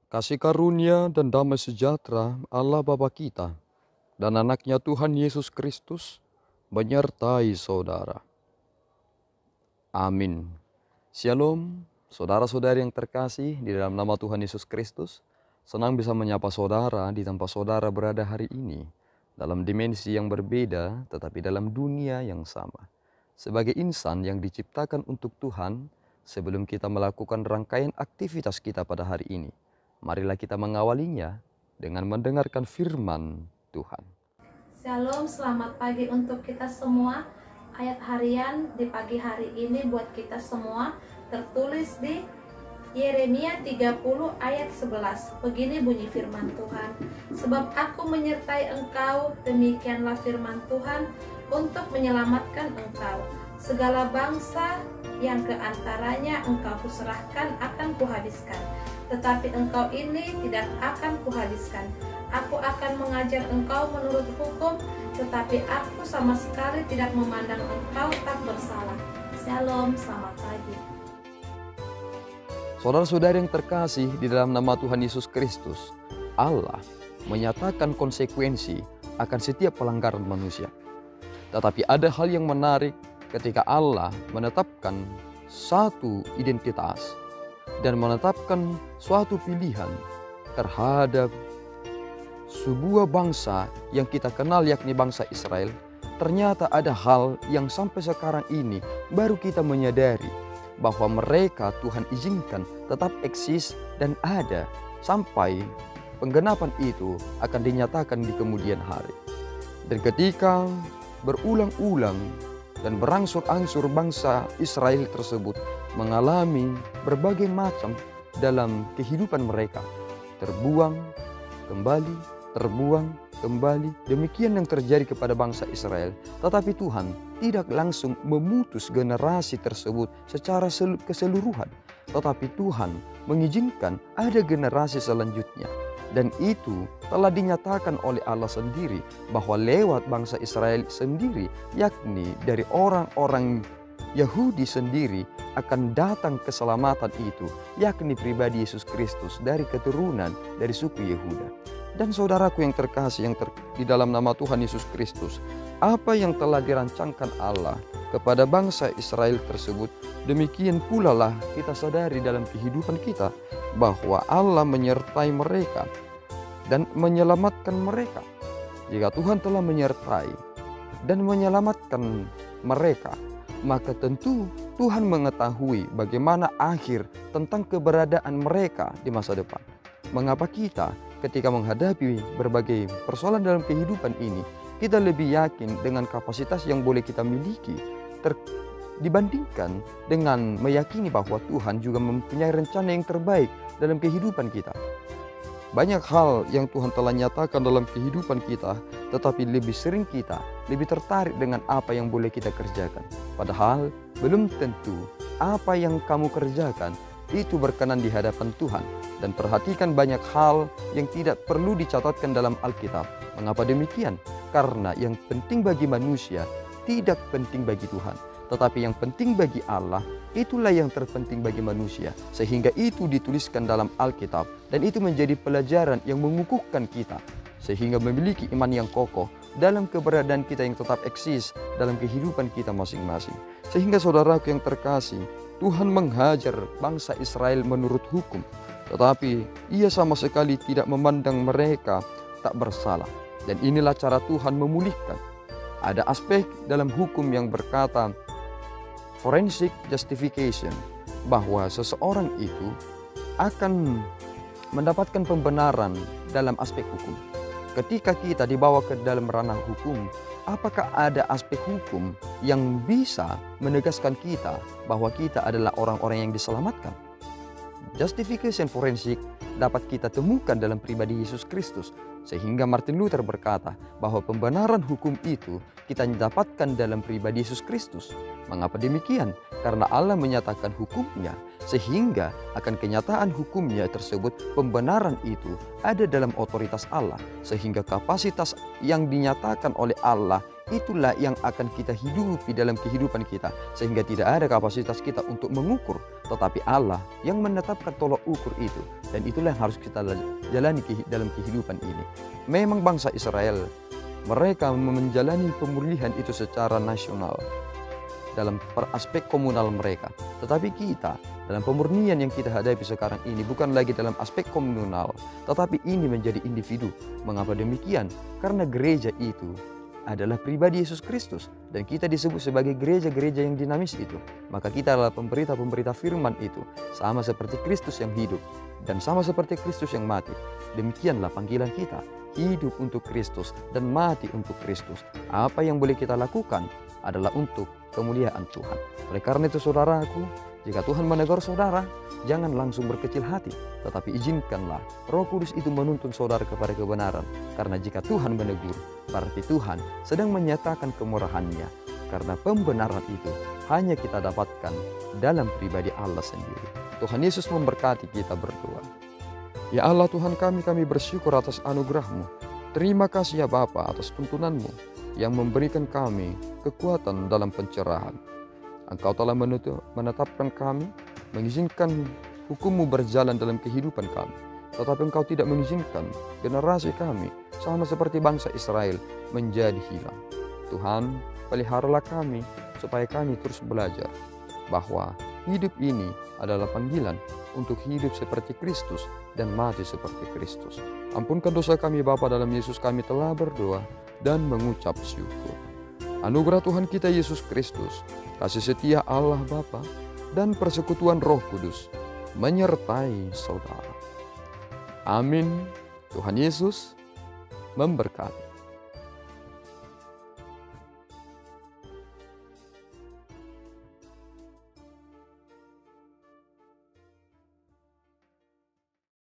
Kasih karunia dan damai sejahtera Allah Bapa kita dan anaknya Tuhan Yesus Kristus menyertai saudara. Amin. Shalom, saudara-saudari yang terkasih di dalam nama Tuhan Yesus Kristus. Senang bisa menyapa saudara di tempat saudara berada hari ini, dalam dimensi yang berbeda tetapi dalam dunia yang sama. Sebagai insan yang diciptakan untuk Tuhan, sebelum kita melakukan rangkaian aktivitas kita pada hari ini, marilah kita mengawalinya dengan mendengarkan firman Tuhan. Shalom, selamat pagi untuk kita semua. Ayat harian di pagi hari ini buat kita semua tertulis di Yeremia 30 ayat 11. Begini bunyi firman Tuhan. Sebab aku menyertai engkau, demikianlah firman Tuhan, untuk menyelamatkan engkau. Segala bangsa yang keantaranya engkau kuserahkan akan kuhabiskan. Tetapi engkau ini tidak akan kuhabiskan. Aku akan mengajar engkau menurut hukum, tetapi aku sama sekali tidak memandang engkau tak bersalah. Shalom, selamat pagi. Saudara-saudari yang terkasih di dalam nama Tuhan Yesus Kristus, Allah menyatakan konsekuensi akan setiap pelanggaran manusia. Tetapi ada hal yang menarik ketika Allah menetapkan satu identitas dan menetapkan suatu pilihan terhadap sebuah bangsa yang kita kenal yakni bangsa Israel. Ternyata ada hal yang sampai sekarang ini baru kita menyadari bahwa mereka Tuhan izinkan tetap eksis dan ada sampai penggenapan itu akan dinyatakan di kemudian hari. Dan ketika berulang-ulang dan berangsur-angsur bangsa Israel tersebut mengalami berbagai macam dalam kehidupan mereka, terbuang kembali, terbuang kembali. Demikian yang terjadi kepada bangsa Israel. Tetapi Tuhan tidak langsung memutus generasi tersebut secara keseluruhan. Tetapi Tuhan mengizinkan ada generasi selanjutnya. Dan itu telah dinyatakan oleh Allah sendiri bahwa lewat bangsa Israel sendiri, yakni dari orang-orang Yahudi sendiri, akan datang keselamatan itu, yakni pribadi Yesus Kristus dari keturunan dari suku Yehuda. Dan saudaraku yang terkasih di dalam nama Tuhan Yesus Kristus, apa yang telah dirancangkan Allah kepada bangsa Israel tersebut, demikian pula lah kita sadari dalam kehidupan kita bahwa Allah menyertai mereka dan menyelamatkan mereka. Jika Tuhan telah menyertai dan menyelamatkan mereka, maka tentu Tuhan mengetahui bagaimana akhir tentang keberadaan mereka di masa depan. Mengapa kita ketika menghadapi berbagai persoalan dalam kehidupan ini, kita lebih yakin dengan kapasitas yang boleh kita miliki dibandingkan dengan meyakini bahwa Tuhan juga mempunyai rencana yang terbaik dalam kehidupan kita. Banyak hal yang Tuhan telah nyatakan dalam kehidupan kita, tetapi lebih sering kita lebih tertarik dengan apa yang boleh kita kerjakan. Padahal belum tentu apa yang kamu kerjakan itu berkenan di hadapan Tuhan. Dan perhatikan banyak hal yang tidak perlu dicatatkan dalam Alkitab. Mengapa demikian? Karena yang penting bagi manusia tidak penting bagi Tuhan. Tetapi yang penting bagi Allah, itulah yang terpenting bagi manusia. Sehingga itu dituliskan dalam Alkitab. Dan itu menjadi pelajaran yang mengukuhkan kita. Sehingga memiliki iman yang kokoh dalam keberadaan kita yang tetap eksis dalam kehidupan kita masing-masing. Sehingga saudaraku yang terkasih, Tuhan menghajar bangsa Israel menurut hukum. Tetapi ia sama sekali tidak memandang mereka tak bersalah. Dan inilah cara Tuhan memulihkan. Ada aspek dalam hukum yang berkata forensic justification, bahwa seseorang itu akan mendapatkan pembenaran dalam aspek hukum. Ketika kita dibawa ke dalam ranah hukum, apakah ada aspek hukum yang bisa menegaskan kita bahwa kita adalah orang-orang yang diselamatkan? Justification forensik dapat kita temukan dalam pribadi Yesus Kristus. Sehingga Martin Luther berkata bahwa pembenaran hukum itu kita dapatkan dalam pribadi Yesus Kristus. Mengapa demikian? Karena Allah menyatakan hukumnya Sehingga akan kenyataan hukumnya tersebut, pembenaran itu ada dalam otoritas Allah. Sehingga kapasitas yang dinyatakan oleh Allah itulah yang akan kita hidupi dalam kehidupan kita. Sehingga tidak ada kapasitas kita untuk mengukur, tetapi Allah yang menetapkan tolok ukur itu. Dan itulah yang harus kita jalani dalam kehidupan ini. Memang bangsa Israel, mereka menjalani pemulihan itu secara nasional dalam aspek komunal mereka. Tetapi kita dalam pemurnian yang kita hadapi sekarang ini bukan lagi dalam aspek komunal, tetapi ini menjadi individu. Mengapa demikian? Karena gereja itu adalah pribadi Yesus Kristus dan kita disebut sebagai gereja-gereja yang dinamis itu. Maka kita adalah pemberita-pemberita firman itu, sama seperti Kristus yang hidup dan sama seperti Kristus yang mati. Demikianlah panggilan kita, hidup untuk Kristus dan mati untuk Kristus. Apa yang boleh kita lakukan adalah untuk kemuliaan Tuhan. Oleh karena itu saudaraku, jika Tuhan menegur saudara, jangan langsung berkecil hati, tetapi izinkanlah Roh Kudus itu menuntun saudara kepada kebenaran. Karena jika Tuhan menegur, berarti Tuhan sedang menyatakan kemurahan-Nya. Karena pembenaran itu hanya kita dapatkan dalam pribadi Allah sendiri. Tuhan Yesus memberkati kita berdoa. Ya Allah Tuhan kami bersyukur atas anugerah-Mu. Terima kasih ya Bapa atas tuntunan-Mu yang memberikan kami kekuatan dalam pencerahan. Engkau telah menetapkan kami, mengizinkan hukum-Mu berjalan dalam kehidupan kami. Tetapi Engkau tidak mengizinkan generasi kami, sama seperti bangsa Israel, menjadi hilang. Tuhan, peliharalah kami, supaya kami terus belajar bahwa hidup ini adalah panggilan untuk hidup seperti Kristus dan mati seperti Kristus. Ampunkan dosa kami Bapa, dalam Yesus kami telah berdoa dan mengucap syukur. Anugerah Tuhan kita Yesus Kristus, kasih setia Allah Bapa, dan persekutuan Roh Kudus menyertai saudara. Amin. Tuhan Yesus memberkati.